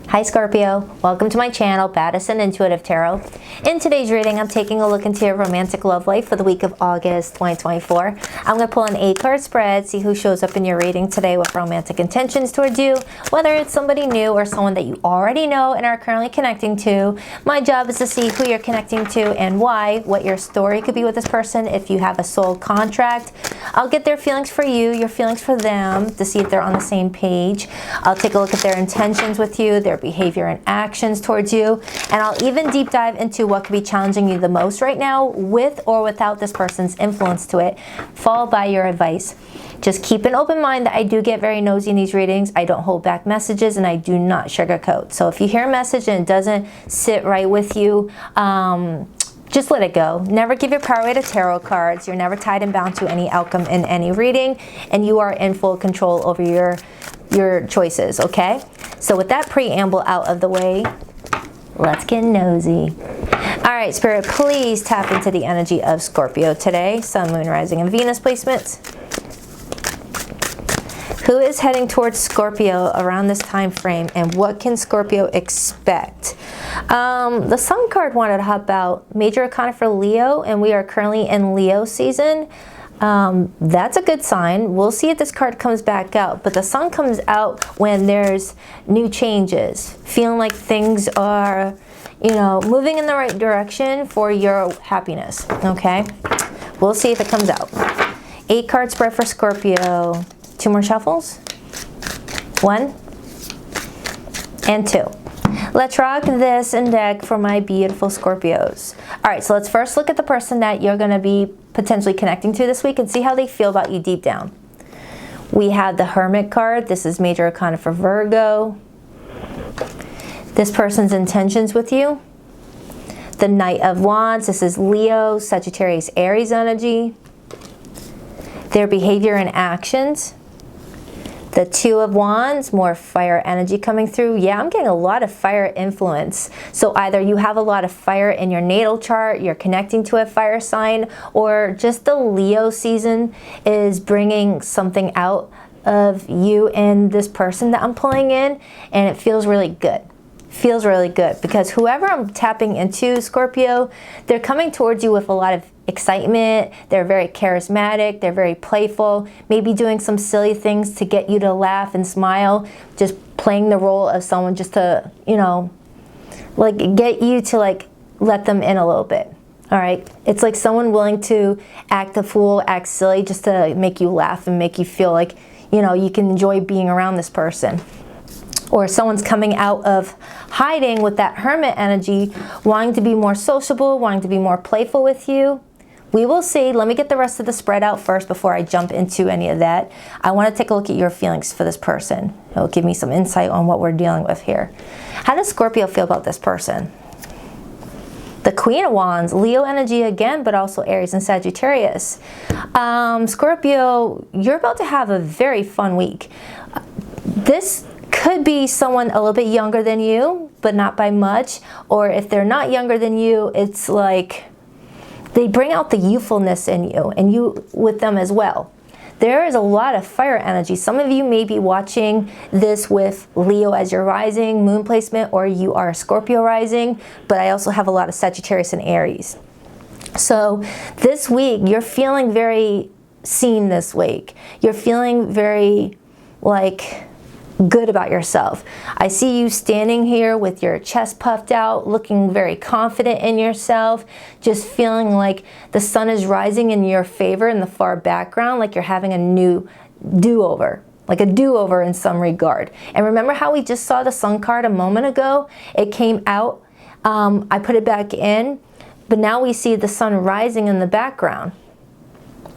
Hi Scorpio, welcome to my channel, Baddison Intuitive Tarot. In today's reading, I'm taking a look into your romantic love life for the week of August 2024. I'm going to pull an 8-card spread, see who shows up in your reading today with romantic intentions towards you, whether it's somebody new or someone that you already know and are currently connecting to. My job is to see who you're connecting to and why, what your story could be with this person if you have a soul contract. I'll get their feelings for you, your feelings for them, to see if they're on the same page. I'll take a look at their intentions with you, their behavior and actions towards you, and I'll even deep dive into what could be challenging you the most right now with or without this person's influence to it, followed by your advice. Just keep an open mind that I do get very nosy in these readings. I don't hold back messages and I do not sugarcoat. So if you hear a message and it doesn't sit right with you, just let it go. Never give your power away to tarot cards. You're never tied and bound to any outcome in any reading, and you are in full control over your choices, okay? So with that preamble out of the way, let's get nosy. All right, Spirit, please tap into the energy of Scorpio today. Sun, Moon, Rising, and Venus placements. Who is heading towards Scorpio around this time frame, and what can Scorpio expect? The Sun card wanted to hop out. Major arcana for Leo, and we are currently in Leo season. That's a good sign. We'll see if this card comes back out, but the Sun comes out when there's new changes, feeling like things are, moving in the right direction for your happiness, okay? We'll see if it comes out. 8-card spread for Scorpio. 2 more shuffles. 1 and 2. Let's rock this and deck for my beautiful Scorpios. All right, so let's first look at the person that you're going to be potentially connecting to this week and see how they feel about you deep down. We have the Hermit card. This is major arcana for Virgo. This person's intentions with you. The Knight of Wands. This is Leo, Sagittarius, Aries energy. Their behavior and actions. The 2 of Wands, more fire energy coming through. Yeah, I'm getting a lot of fire influence. So either you have a lot of fire in your natal chart, you're connecting to a fire sign, or just the Leo season is bringing something out of you and this person that I'm pulling in, and it feels really good. Feels really good because whoever I'm tapping into, Scorpio, they're coming towards you with a lot of excitement. They're very charismatic. They're very playful. Maybe doing some silly things to get you to laugh and smile. Just playing the role of someone just to, get you to let them in a little bit. All right. It's like someone willing to act a fool, act silly just to make you laugh and make you feel like, you can enjoy being around this person. Or someone's coming out of hiding with that Hermit energy, wanting to be more sociable, wanting to be more playful with you. We will see. Let me get the rest of the spread out first before I jump into any of that. I want to take a look at your feelings for this person. It will give me some insight on what we're dealing with here. How does Scorpio feel about this person? The Queen of Wands, Leo energy again, but also Aries and Sagittarius. Scorpio, you're about to have a very fun week. This could be someone a little bit younger than you, but not by much. Or if they're not younger than you, it's like they bring out the youthfulness in you and you with them as well. There is a lot of fire energy. Some of you may be watching this with Leo as your rising, moon placement, or you are a Scorpio rising, but I also have a lot of Sagittarius and Aries. So this week, you're feeling very seen this week. You're feeling very good about yourself. I see you standing here with your chest puffed out, looking very confident in yourself, just feeling like the sun is rising in your favor in the far background, like you're having a new do-over, like a do-over in some regard. And remember how we just saw the Sun card a moment ago? It came out, I put it back in, but now we see the sun rising in the background.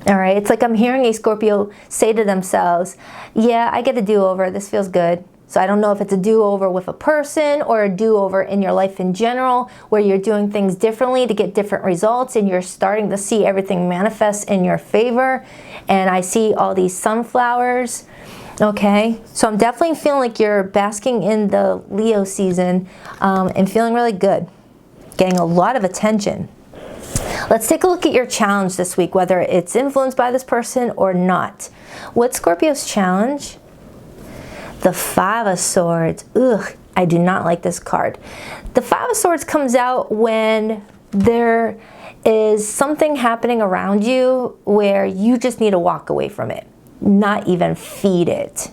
All right, it's like I'm hearing a Scorpio say to themselves, yeah, I get a do-over, this feels good. So I don't know if it's a do-over with a person or a do-over in your life in general, where you're doing things differently to get different results and you're starting to see everything manifest in your favor. And I see all these sunflowers, okay? So I'm definitely feeling like you're basking in the Leo season and feeling really good, getting a lot of attention. Let's take a look at your challenge this week, whether it's influenced by this person or not. What's Scorpio's challenge? The 5 of Swords. Ugh, I do not like this card. The Five of Swords comes out when there is something happening around you where you just need to walk away from it, not even feed it.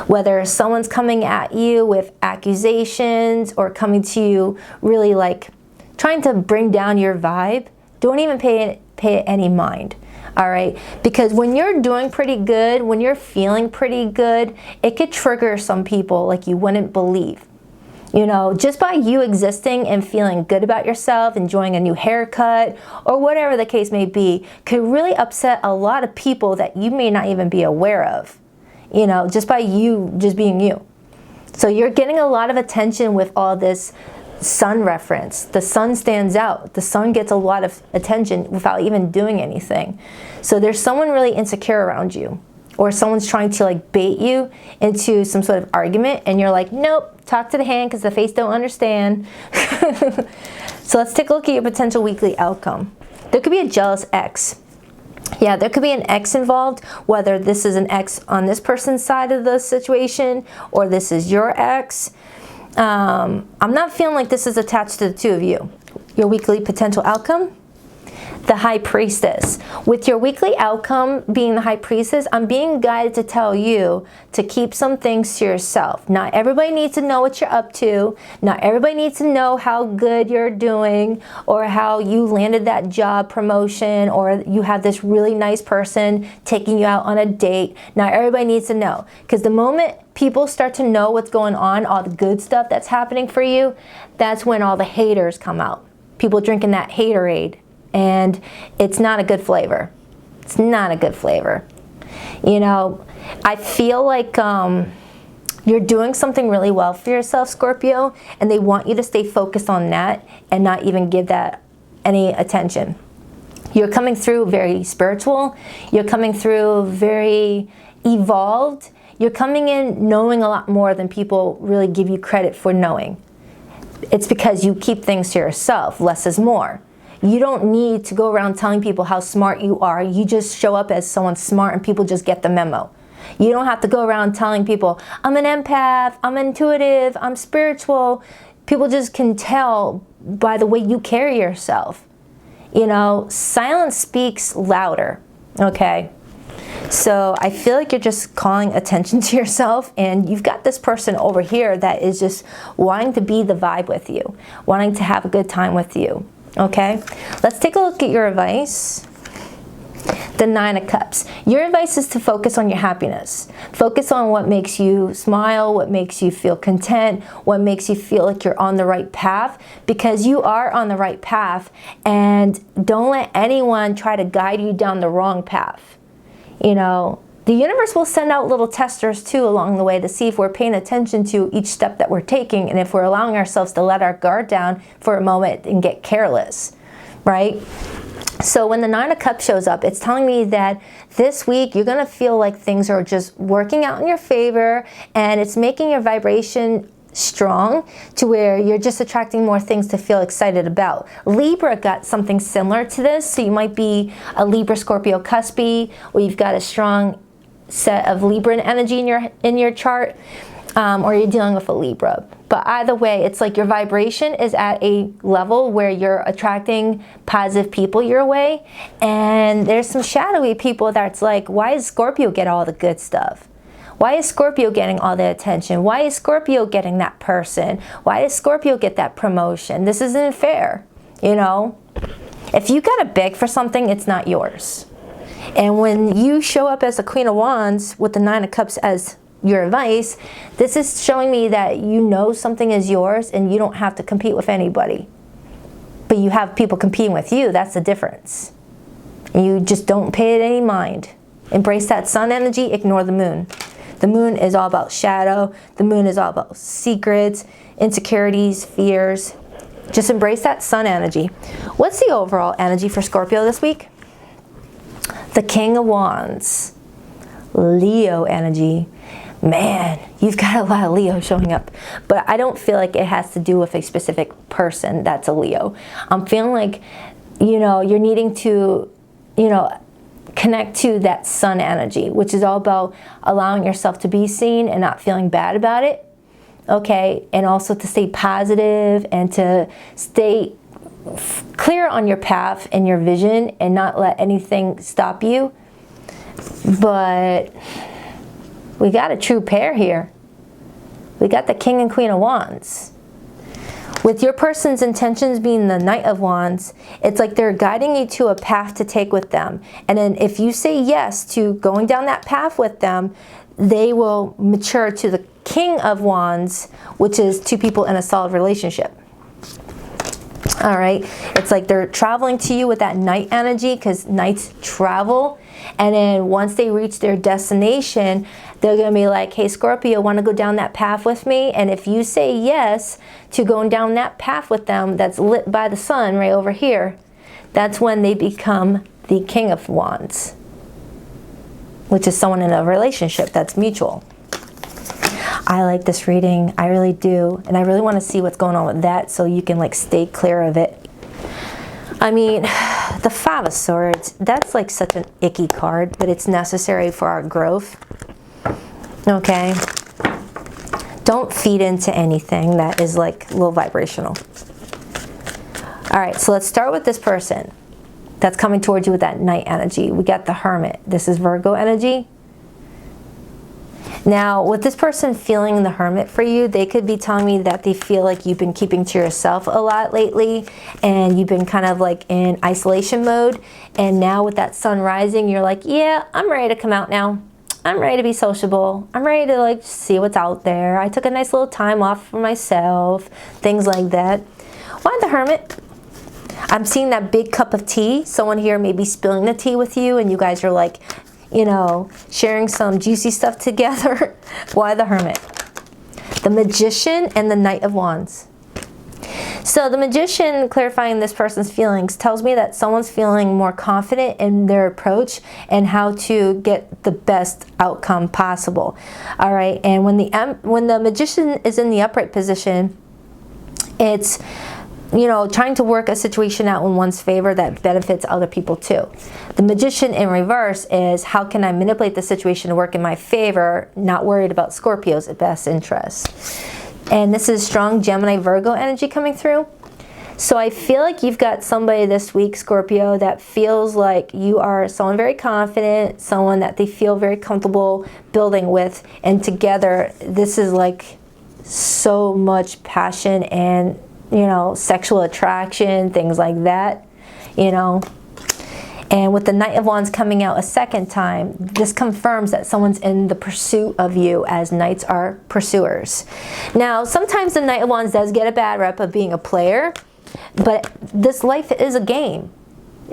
Whether someone's coming at you with accusations or coming to you really like trying to bring down your vibe, don't even pay it any mind. All right, because when you're doing pretty good, when you're feeling pretty good, it could trigger some people like you wouldn't believe. You know, just by you existing and feeling good about yourself, enjoying a new haircut, or whatever the case may be, could really upset a lot of people that you may not even be aware of. You know, just by you just being you. So you're getting a lot of attention with all this sun reference. The sun stands out. The sun gets a lot of attention without even doing anything. So there's someone really insecure around you, or someone's trying to like bait you into some sort of argument, and you're like, nope, talk to the hand because the face don't understand. So let's take a look at your potential weekly outcome. There could be a jealous ex. Yeah, there could be an ex involved, whether this is an ex on this person's side of the situation or this is your ex. I'm not feeling like this is attached to the two of you. Your weekly potential outcome, the High Priestess. With your weekly outcome being the High Priestess, I'm being guided to tell you to keep some things to yourself. Not everybody needs to know what you're up to. Not everybody needs to know how good you're doing or how you landed that job promotion or you have this really nice person taking you out on a date. Not everybody needs to know, because the moment people start to know what's going on, all the good stuff that's happening for you, that's when all the haters come out. People drinking that haterade. And it's not a good flavor. It's not a good flavor. You know, I feel like you're doing something really well for yourself, Scorpio, and they want you to stay focused on that and not even give that any attention. You're coming through very spiritual. You're coming through very evolved. You're coming in knowing a lot more than people really give you credit for knowing. It's because you keep things to yourself. Less is more. You don't need to go around telling people how smart you are. You just show up as someone smart and people just get the memo. You don't have to go around telling people, I'm an empath, I'm intuitive, I'm spiritual. People just can tell by the way you carry yourself. You know, silence speaks louder, okay? So I feel like you're just calling attention to yourself, and you've got this person over here that is just wanting to be the vibe with you, wanting to have a good time with you. Okay, let's take a look at your advice. The Nine of Cups. Your advice is to focus on your happiness. Focus on what makes you smile, what makes you feel content, what makes you feel like you're on the right path, because you are on the right path, and don't let anyone try to guide you down the wrong path. You know, the universe will send out little testers too along the way to see if we're paying attention to each step that we're taking and if we're allowing ourselves to let our guard down for a moment and get careless, right? So when the Nine of Cups shows up, it's telling me that this week you're going to feel like things are just working out in your favor, and it's making your vibration strong to where you're just attracting more things to feel excited about. Libra got something similar to this, so you might be a Libra Scorpio cuspy, or you've got a strong set of Libran energy in your chart, or you're dealing with a Libra. But either way, it's like your vibration is at a level where you're attracting positive people your way, and there's some shadowy people that's like, why does Scorpio get all the good stuff? Why is Scorpio getting all the attention? Why is Scorpio getting that person? Why does Scorpio get that promotion? This isn't fair, you know? If you gotta beg for something, it's not yours. And when you show up as the Queen of Wands with the Nine of Cups as your advice, this is showing me that you know something is yours and you don't have to compete with anybody. But you have people competing with you, that's the difference. And you just don't pay it any mind. Embrace that sun energy, ignore the moon. The moon is all about shadow. The moon is all about secrets, insecurities, fears. Just embrace that sun energy. What's the overall energy for Scorpio this week? The King of Wands. Leo energy. Man, you've got a lot of Leo showing up. But I don't feel like it has to do with a specific person that's a Leo. I'm feeling like, you know, you're needing to, you know, connect to that sun energy, which is all about allowing yourself to be seen and not feeling bad about it. okay? And also to stay positive and to stay clear on your path and your vision and not let anything stop you. But we got a true pair here. We got the King and Queen of Wands. With your person's intentions being the Knight of Wands, it's like they're guiding you to a path to take with them. And then if you say yes to going down that path with them, they will mature to the King of Wands, which is two people in a solid relationship. All right, it's like they're traveling to you with that Knight energy, because Knights travel. And then once they reach their destination, they're going to be like, hey, Scorpio, want to go down that path with me? And if you say yes to going down that path with them that's lit by the sun right over here, that's when they become the King of Wands, which is someone in a relationship that's mutual. I like this reading. I really do. And I really want to see what's going on with that so you can like stay clear of it. I mean, the Five of Swords, that's like such an icky card, but it's necessary for our growth. Okay? Don't feed into anything that is like low vibrational. All right, so let's start with this person that's coming towards you with that Knight energy. We got the Hermit. This is Virgo energy. Now, with this person feeling the Hermit for you, they could be telling me that they feel like you've been keeping to yourself a lot lately and you've been kind of like in isolation mode. And now with that sun rising, you're like, yeah, I'm ready to come out now. I'm ready to be sociable. I'm ready to like see what's out there. I took a nice little time off for myself, things like that. Why the Hermit? I'm seeing that big cup of tea. Someone here may be spilling the tea with you and you guys are like, you know, sharing some juicy stuff together. Why the Hermit? The Magician and the Knight of Wands. So the Magician, clarifying this person's feelings, tells me that someone's feeling more confident in their approach and how to get the best outcome possible. All right, and when the Magician is in the upright position, it's, you know, trying to work a situation out in one's favor that benefits other people too. The Magician in reverse is, how can I manipulate the situation to work in my favor, not worried about Scorpio's best interests. And this is strong Gemini Virgo energy coming through. So I feel like you've got somebody this week, Scorpio, that feels like you are someone very confident, someone that they feel very comfortable building with, and together this is like so much passion and, you know, sexual attraction, things like that, you know. And with the Knight of Wands coming out a second time, this confirms that someone's in the pursuit of you, as Knights are pursuers. Now, sometimes the Knight of Wands does get a bad rep of being a player, but this life is a game.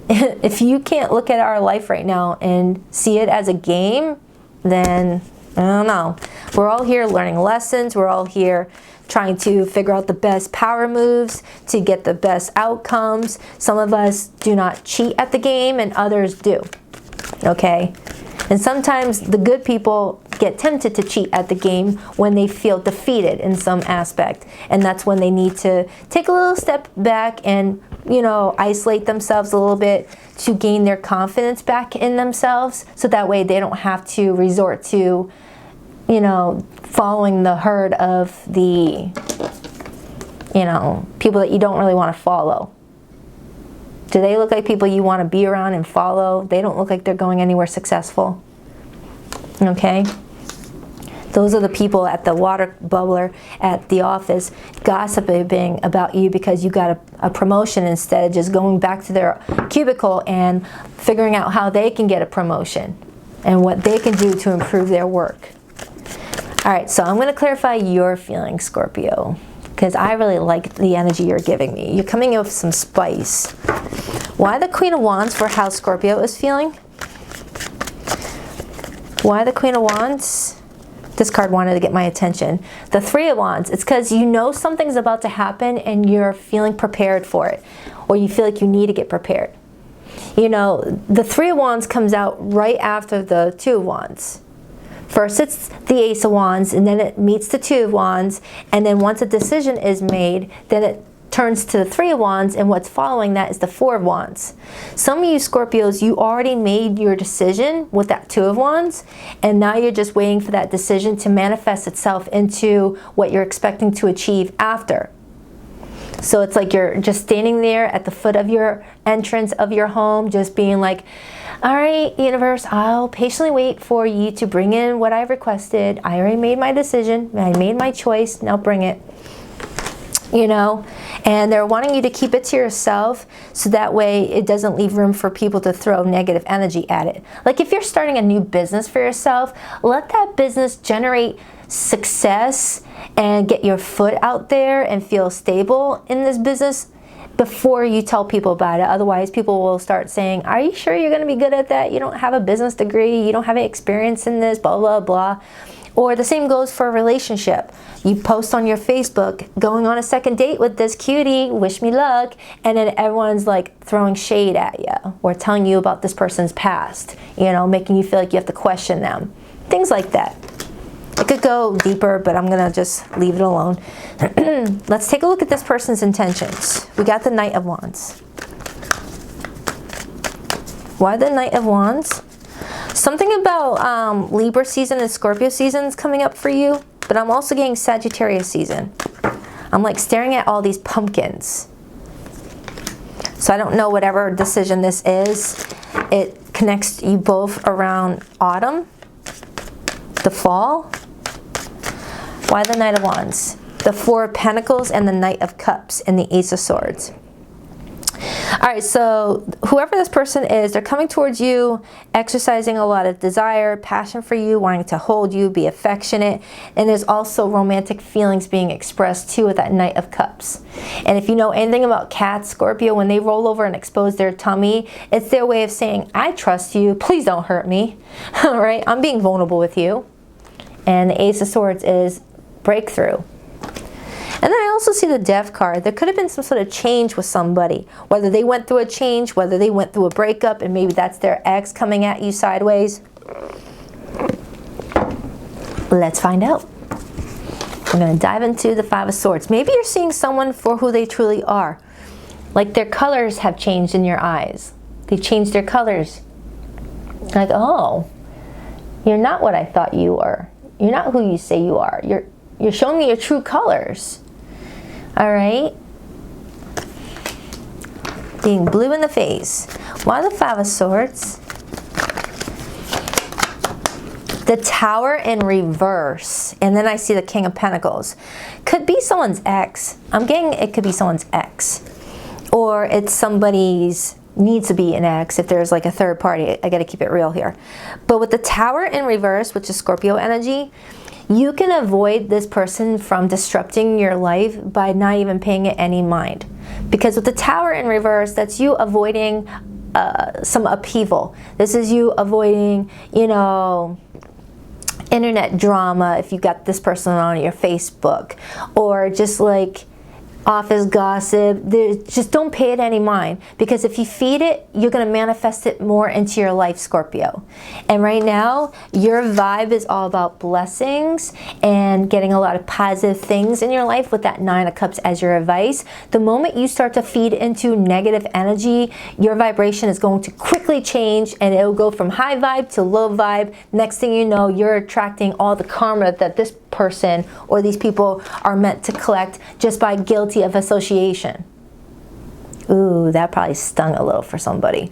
If you can't look at our life right now and see it as a game, then I don't know. We're all here learning lessons. We're all here trying to figure out the best power moves to get the best outcomes. Some of us do not cheat at the game and others do, okay? And sometimes the good people get tempted to cheat at the game when they feel defeated in some aspect. And that's when they need to take a little step back and, you know, isolate themselves a little bit to gain their confidence back in themselves, so that way they don't have to resort to, you know, following the herd of the, you know, people that you don't really want to follow. Do they look like people you want to be around and follow? They don't look like they're going anywhere successful. Okay? Those are the people at the water bubbler at the office gossiping about you because you got a promotion, instead of just going back to their cubicle and figuring out how they can get a promotion and what they can do to improve their work. All right, so I'm going to clarify your feelings, Scorpio, because I really like the energy you're giving me. You're coming in with some spice. Why the Queen of Wands for how Scorpio is feeling? Why the Queen of Wands? This card wanted to get my attention. The Three of Wands, it's because you know something's about to happen and you're feeling prepared for it, or you feel like you need to get prepared. You know, the Three of Wands comes out right after the Two of Wands. First it's the Ace of Wands, and then it meets the Two of Wands, and then once a decision is made, then it turns to the Three of Wands, and what's following that is the Four of Wands. Some of you Scorpios, you already made your decision with that Two of Wands, and now you're just waiting for that decision to manifest itself into what you're expecting to achieve after. So it's like you're just standing there at the foot of your entrance of your home, just being like, all right, universe, I'll patiently wait for you to bring in what I've requested. I already made my decision. I made my choice. Now bring it. You know, and they're wanting you to keep it to yourself so that way it doesn't leave room for people to throw negative energy at it. Like if you're starting a new business for yourself, let that business generate success and get your foot out there and feel stable in this business before you tell people about it. Otherwise, people will start saying, are you sure you're going to be good at that? You don't have a business degree. You don't have any experience in this, blah, blah, blah. Or the same goes for a relationship. You post on your Facebook, going on a second date with this cutie, wish me luck, and then everyone's like throwing shade at you or telling you about this person's past, you know, making you feel like you have to question them. Things like that. It could go deeper, but I'm gonna just leave it alone. Let's take a look at this person's intentions. We got the Knight of Wands. Why the Knight of Wands? Something about Libra season and Scorpio season is coming up for you, but I'm also getting Sagittarius season. I'm like staring at all these pumpkins. So I don't know whatever decision this is. It connects you both around autumn, the fall. Why the Knight of Wands? The Four of Pentacles and the Knight of Cups and the Ace of Swords. All right, so whoever this person is, they're coming towards you, exercising a lot of desire, passion for you, wanting to hold you, be affectionate, and there's also romantic feelings being expressed too with that Knight of Cups. And if you know anything about cats, Scorpio, when they roll over and expose their tummy, it's their way of saying, I trust you, please don't hurt me. All right, I'm being vulnerable with you. And the Ace of Swords is breakthrough. And then I also see the Death card. There could have been some sort of change with somebody. Whether they went through a change, whether they went through a breakup, and maybe that's their ex coming at you sideways. Let's find out. I'm going to dive into the Five of Swords. Maybe you're seeing someone for who they truly are. Like their colors have changed in your eyes. They've changed their colors. Like, oh, you're not what I thought you were. You're not who you say you are. You're showing me your true colors. All right? Being blue in the face. Why the Five of Swords? The Tower in reverse. And then I see the King of Pentacles. Could be someone's ex. I'm getting it could be someone's ex. Or it's somebody's, needs to be an ex if there's like a third party. I got to keep it real here. But with the Tower in reverse, which is Scorpio energy, you can avoid this person from disrupting your life by not even paying it any mind. Because with the Tower in reverse, that's you avoiding some upheaval. This is you avoiding, you know, internet drama if you got this person on your Facebook, or just like office gossip. Just don't pay it any mind, because if you feed it, you're going to manifest it more into your life, Scorpio. And right now, your vibe is all about blessings and getting a lot of positive things in your life with that Nine of Cups as your advice. The moment you start to feed into negative energy, your vibration is going to quickly change, and it'll go from high vibe to low vibe. Next thing you know, you're attracting all the karma that this person or these people are meant to collect just by guilty of association. Ooh, that probably stung a little for somebody,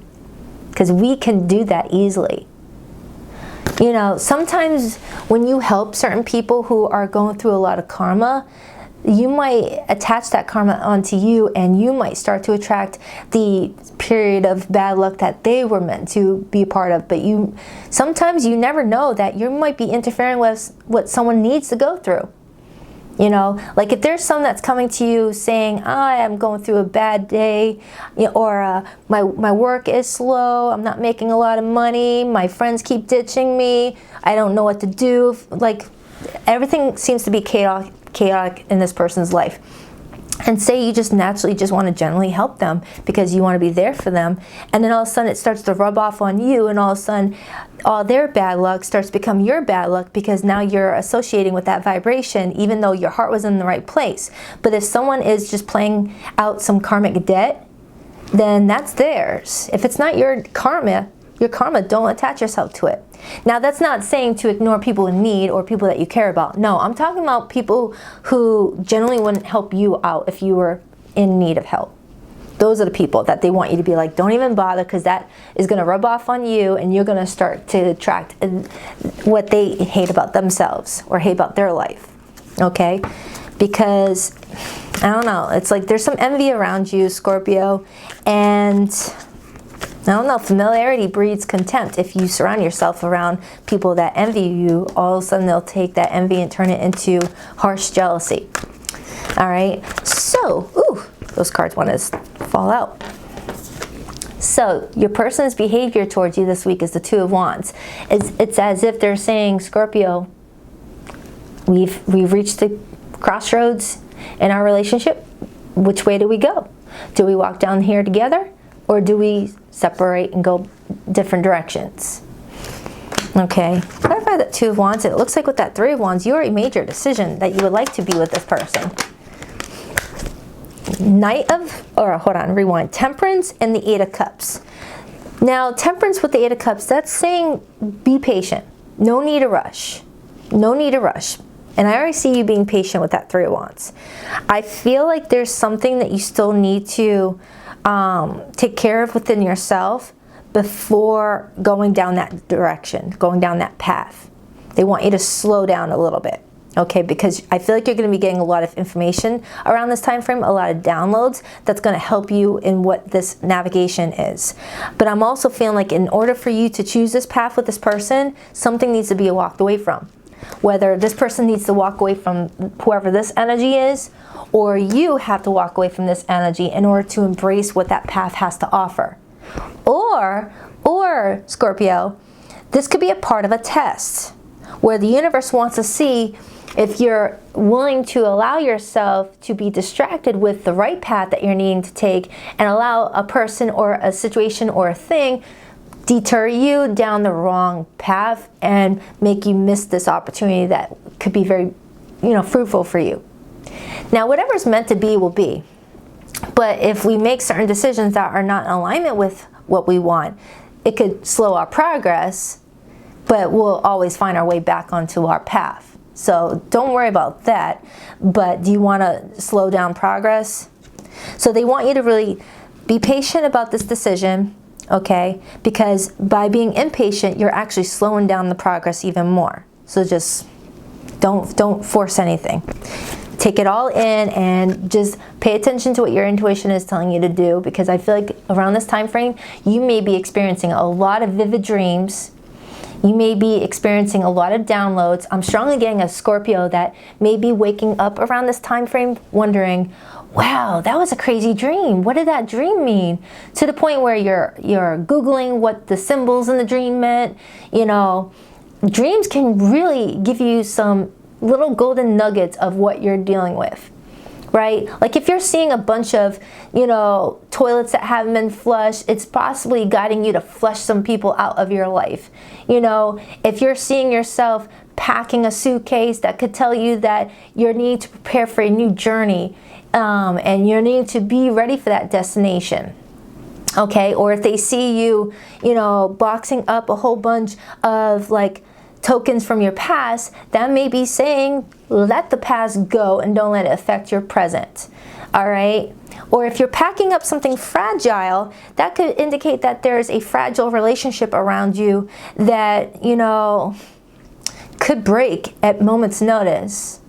because we can do that easily. You know, sometimes when you help certain people who are going through a lot of karma, you might attach that karma onto you, and you might start to attract the period of bad luck that they were meant to be a part of. But sometimes you never know that you might be interfering with what someone needs to go through. You know, like if there's someone that's coming to you saying, I'm going through a bad day, you know, or my work is slow, I'm not making a lot of money, my friends keep ditching me, I don't know what to do. Like everything seems to be chaotic in this person's life. And say you just naturally just want to generally help them because you want to be there for them. And then all of a sudden it starts to rub off on you, and all of a sudden all their bad luck starts to become your bad luck because now you're associating with that vibration even though your heart was in the right place. But if someone is just playing out some karmic debt, then that's theirs. If it's not your karma, don't attach yourself to it. Now, that's not saying to ignore people in need or people that you care about. No, I'm talking about people who generally wouldn't help you out if you were in need of help. Those are the people that they want you to be like, don't even bother, because that is going to rub off on you and you're going to start to attract what they hate about themselves or hate about their life. Okay? Because, I don't know, it's like there's some envy around you, Scorpio, and I don't know, familiarity breeds contempt. If you surround yourself around people that envy you, all of a sudden they'll take that envy and turn it into harsh jealousy. All right, so, ooh, those cards want to fall out. So, your person's behavior towards you this week is the Two of Wands. It's as if they're saying, Scorpio, we've reached the crossroads in our relationship. Which way do we go? Do we walk down here together? Or do we separate and go different directions? Okay, clarify that Two of Wands. It looks like with that Three of Wands, you already made your decision that you would like to be with this person. Rewind. Temperance and the Eight of Cups. Now, Temperance with the Eight of Cups, that's saying be patient. No need to rush. No need to rush. And I already see you being patient with that Three of Wands. I feel like there's something that you still need to take care of within yourself before going down that direction, going down that path. They want you to slow down a little bit, okay? Because I feel like you're going to be getting a lot of information around this time frame, a lot of downloads that's going to help you in what this navigation is. But I'm also feeling like in order for you to choose this path with this person, something needs to be walked away from. Whether this person needs to walk away from whoever this energy is, or you have to walk away from this energy in order to embrace what that path has to offer. Or Scorpio, this could be a part of a test where the universe wants to see if you're willing to allow yourself to be distracted with the right path that you're needing to take and allow a person or a situation or a thing deter you down the wrong path and make you miss this opportunity that could be very, fruitful for you. Now, whatever's meant to be will be. But if we make certain decisions that are not in alignment with what we want, it could slow our progress, but we'll always find our way back onto our path. So don't worry about that. But do you want to slow down progress? So they want you to really be patient about this decision. Okay, because by being impatient, you're actually slowing down the progress even more. So just don't force anything. Take it all in and just pay attention to what your intuition is telling you to do, because I feel like around this time frame, you may be experiencing a lot of vivid dreams. You may be experiencing a lot of downloads. I'm strongly getting a Scorpio that may be waking up around this time frame wondering, wow, that was a crazy dream. What did that dream mean? To the point where you're Googling what the symbols in the dream meant. Dreams can really give you some little golden nuggets of what you're dealing with, right? Like if you're seeing a bunch of, toilets that haven't been flushed, it's possibly guiding you to flush some people out of your life. If you're seeing yourself packing a suitcase, that could tell you that you need to prepare for a new journey. And you need to be ready for that destination. Okay, or if they see you, boxing up a whole bunch of tokens from your past, that may be saying, let the past go and don't let it affect your present. All right? Or if you're packing up something fragile, that could indicate that there's a fragile relationship around you that, could break at moment's notice.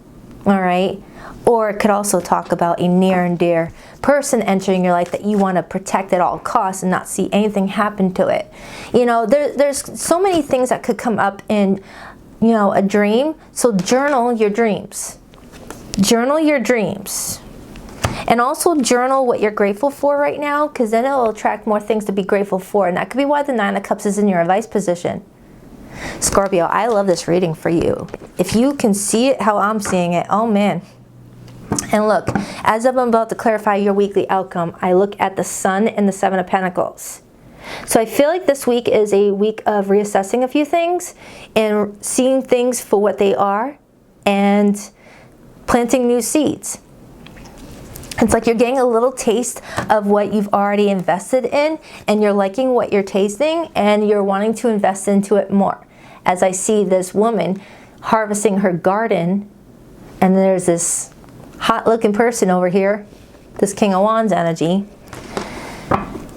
All right? Or it could also talk about a near and dear person entering your life that you want to protect at all costs and not see anything happen to it. There's so many things that could come up in, a dream. So journal your dreams. Journal your dreams. And also journal what you're grateful for right now, because then it'll attract more things to be grateful for. And that could be why the Nine of Cups is in your advice position. Scorpio, I love this reading for you. If you can see it how I'm seeing it, oh man. And look, as I'm about to clarify your weekly outcome, I look at the Sun and the Seven of Pentacles. So I feel like this week is a week of reassessing a few things and seeing things for what they are and planting new seeds. It's like you're getting a little taste of what you've already invested in, and you're liking what you're tasting, and you're wanting to invest into it more. As I see this woman harvesting her garden, and there's this hot looking person over here, this King of Wands energy,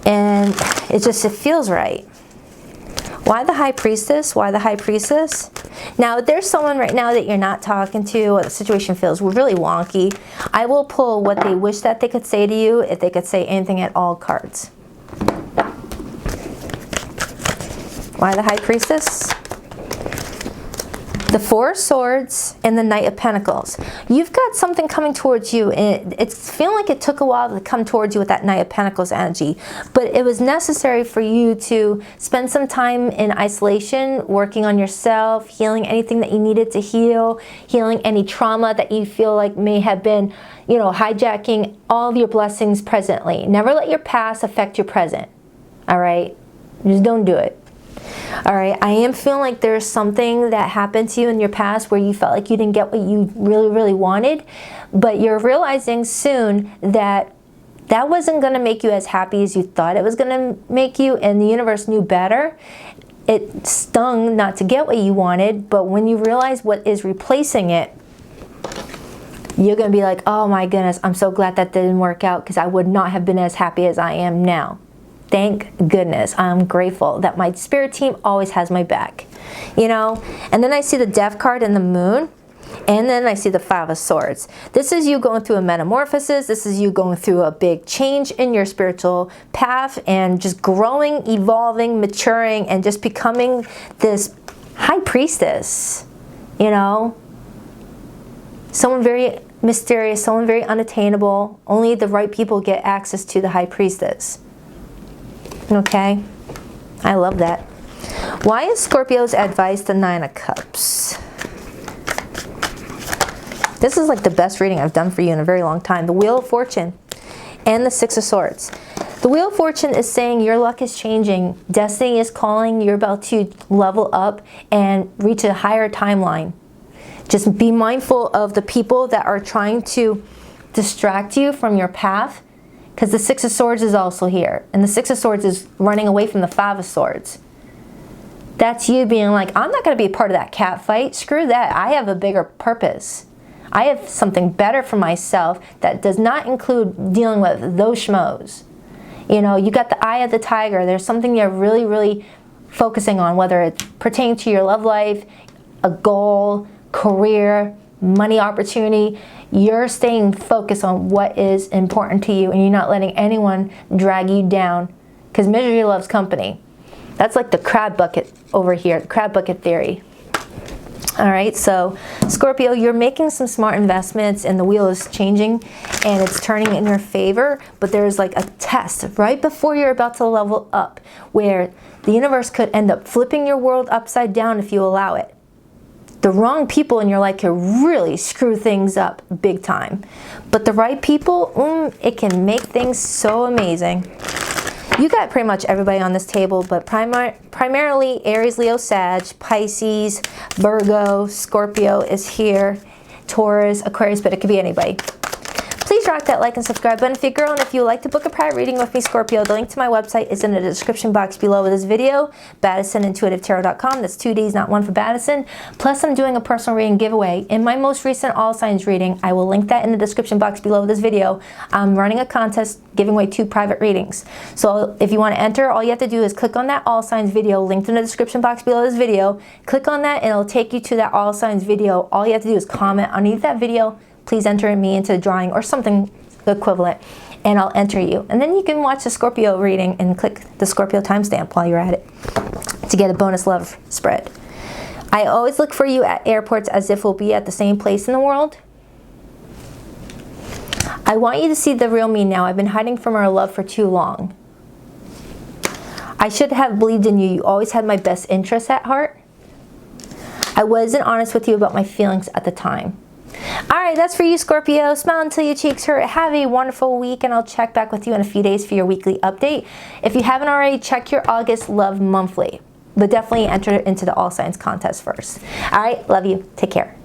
and it feels right. Why the High Priestess? Why the High Priestess? Now, if there's someone right now that you're not talking to, or the situation feels really wonky, I will pull what they wish that they could say to you, if they could say anything at all cards. Why the High Priestess? The Four of Swords and the Knight of Pentacles. You've got something coming towards you, and it's feeling like it took a while to come towards you with that Knight of Pentacles energy, but it was necessary for you to spend some time in isolation, working on yourself, healing anything that you needed to heal, healing any trauma that you feel like may have been, hijacking all of your blessings presently. Never let your past affect your present, all right? Just don't do it. All right, I am feeling like there's something that happened to you in your past where you felt like you didn't get what you really, really wanted, but you're realizing soon that that wasn't going to make you as happy as you thought it was going to make you, and the universe knew better. It stung not to get what you wanted, but when you realize what is replacing it, you're going to be like, oh my goodness, I'm so glad that didn't work out, because I would not have been as happy as I am now. Thank goodness. I'm grateful that my spirit team always has my back, And then I see the Death card and the Moon, and then I see the Five of Swords. This is you going through a metamorphosis. This is you going through a big change in your spiritual path and just growing, evolving, maturing, and just becoming this High Priestess, Someone very mysterious, someone very unattainable. Only the right people get access to the High Priestess. Okay, I love that. Why is Scorpio's advice the Nine of Cups? This is like the best reading I've done for you in a very long time. The Wheel of Fortune and the Six of Swords. The Wheel of Fortune is saying your luck is changing. Destiny is calling. You're about to level up and reach a higher timeline. Just be mindful of the people that are trying to distract you from your path, because the Six of Swords is also here. And the Six of Swords is running away from the Five of Swords. That's you being like, I'm not going to be a part of that cat fight. Screw that. I have a bigger purpose. I have something better for myself that does not include dealing with those schmoes. You got the eye of the tiger. There's something you're really, really focusing on, whether it's pertaining to your love life, a goal, career, money opportunity. You're staying focused on what is important to you, and you're not letting anyone drag you down, because misery loves company. That's like the crab bucket over here, the crab bucket theory. All right, so Scorpio, you're making some smart investments, and the wheel is changing and it's turning in your favor, but there's like a test right before you're about to level up where the universe could end up flipping your world upside down if you allow it. The wrong people in your life can really screw things up big time. But the right people, it can make things so amazing. You got pretty much everybody on this table, but primarily Aries, Leo, Sag, Pisces, Virgo, Scorpio is here, Taurus, Aquarius, but it could be anybody. Please rock that like and subscribe button if you're a girl, and if you would like to book a private reading with me, Scorpio, the link to my website is in the description box below this video, BaddisonIntuitiveTarot.com. That's 2 Ds, not one for Baddison. Plus, I'm doing a personal reading giveaway. In my most recent all signs reading, I will link that in the description box below this video. I'm running a contest giving away 2 private readings. So if you want to enter, all you have to do is click on that all signs video linked in the description box below this video. Click on that and it'll take you to that all signs video. All you have to do is comment underneath that video, please enter me into the drawing or something equivalent, and I'll enter you. And then you can watch the Scorpio reading and click the Scorpio timestamp while you're at it to get a bonus love spread. I always look for you at airports as if we'll be at the same place in the world. I want you to see the real me now. I've been hiding from our love for too long. I should have believed in you. You always had my best interests at heart. I wasn't honest with you about my feelings at the time. All right, that's for you, Scorpio. Smile until your cheeks hurt. Have a wonderful week, and I'll check back with you in a few days for your weekly update. If you haven't already, check your August Love Monthly, but definitely enter into the All Signs contest first. All right, love you. Take care.